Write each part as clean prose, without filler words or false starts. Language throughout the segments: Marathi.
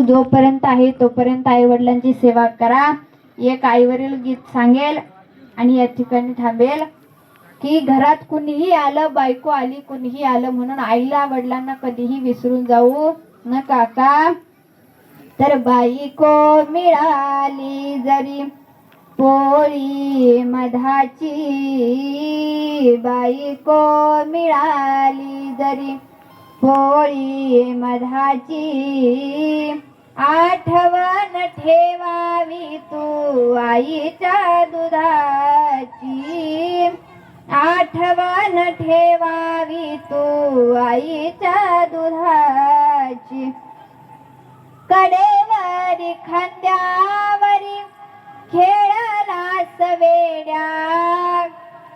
जोपर्यंत आहे तोपर्यंत आई वडिलांची सेवा करा. एक आईवरील गीत सांगेल आणि या ठिकाणी थांबेल की घरात कुणीही आलं, बायको आली, कुणीही आलं म्हणून आईला वडिलांना कधीही विसरून जाऊ नका का. तर बायको मिळाली जरी पोळी मधाची, बायको मिळाली जरी पोळी मधाची, आठवण ठेवावी तू आईच्या दुधाची, आठवण ठेवावी तू आईच्या दुधाची. कडेवरी खांद्यावरी खेळलास वेड्या,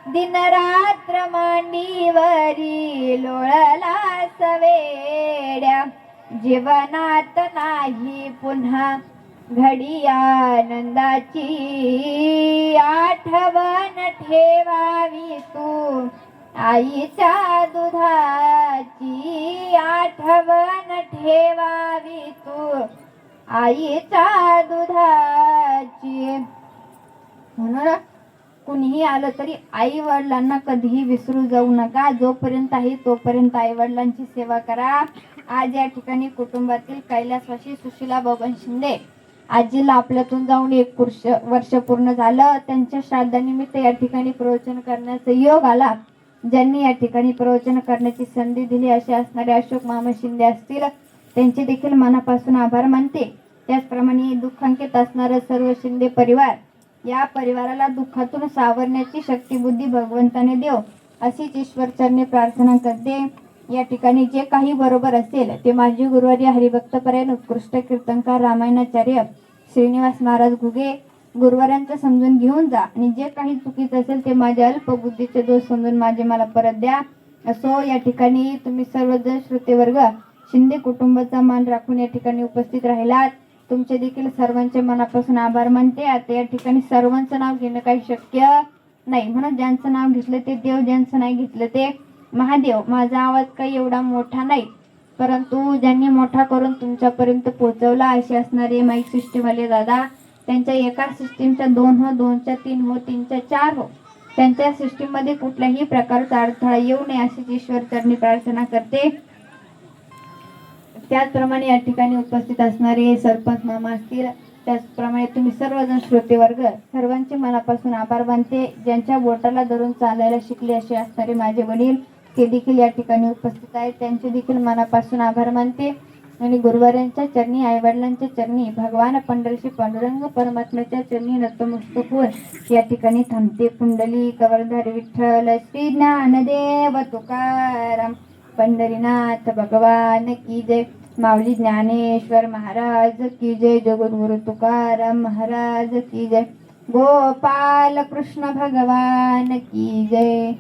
दिनरात्र मांडीवरी लोळलास वेड्या. जीवनात नाही पुन्हा घडी आनंदाची, आठवण ठेवावी तू आईच्या दुधाची, आठवण ठेवावी तू आईच्या दुधाची. म्हणून कुणीही आलं तरी आई वडिलांना कधीही विसरू जाऊ नका. जोपर्यंत आहे तोपर्यंत आई वडिलांची सेवा करा. आज या ठिकाणी कुटुंबातील कैलासवासी सुशीला बबन शिंदे आजीला आपल्यातून जाऊन 1 वर्ष पूर्ण झालं. त्यांच्या श्राद्धानिमित्त या ठिकाणी प्रवचन करण्याचा योग आला. ज्यांनी या ठिकाणी प्रवचन करण्याची संधी दिली असे असणारे अशोक मामा शिंदे असतील, त्यांचे देखील मनापासून आभार मानते. त्याचप्रमाणे दुःखांकित असणारा सर्व शिंदे परिवार, या परिवाराला दुःखातून सावरण्याची शक्ती बुद्धी भगवंताने देव अशीच ईश्वरचरणी प्रार्थना करते. या ठिकाणी जे काही बरोबर असेल ते माझे गुरुवारी हरिभक्तपरायण उत्कृष्ट कीर्तनकार रामायणाचार्य श्रीनिवास महाराज घुगे गुरुवारांचं समजून घेऊन जा, आणि जे काही चुकीचं असेल ते माझ्या अल्पबुद्धीचे दोष समजून मला परत द्या. असो या ठिकाणी तुम्ही सर्वजण श्रोतेवर्ग शिंदे कुटुंबाचा मान राखून या ठिकाणी उपस्थित राहिलात. तुमचे देखील सर्वांचे मनापासून आभार मानते. आता या ठिकाणी सर्वांचं नाव घेणं काही शक्य नाही, म्हणून ज्यांचं नाव घेतलं ते देव, ज्यांचं नाही घेतलं ते महादेव. माझा आवाज काही एवढा मोठा नाही, परंतु ज्यांनी मोठा करून तुमच्यापर्यंत पोहोचवला असे असणारे माईक सिस्टीमवाले दादा, त्यांच्या एका सिस्टीमच्या 2 हो, 2च्या 3 हो, 3च्या 4 हो, त्यांच्या सिस्टीममध्ये कुठल्याही प्रकारचा अडथळा येऊ नये अशीच ईश्वरचरणी प्रार्थना करते. त्याचप्रमाणे या ठिकाणी उपस्थित असणारे सरपंच मामा असतील, त्याचप्रमाणे तुम्ही सर्वजण श्रोतेवर्ग सर्वांचे मनापासून आभार मानते. ज्यांच्या बोटाला धरून चालायला शिकले असे असणारे माझे वडील, ते देखील या ठिकाणी उपस्थित आहेत, त्यांचे देखील मनापासून आभार मानते. आणि गुरुवारांच्या चरणी, आईवडिलांच्या चरणी, भगवान पंढरीशी पांडुरंग परमात्म्याच्या चरणी नतमस्तक होऊन या ठिकाणी थांबते. कुंडली कवरधारी विठ्ठल श्री ज्ञानदेव तुकाराम पंढरीनाथ भगवान की जय. माऊली ज्ञानेश्वर महाराज की जय. जगद्गुरु तुकाराम महाराज की जय. गोपाल कृष्ण भगवान की जय.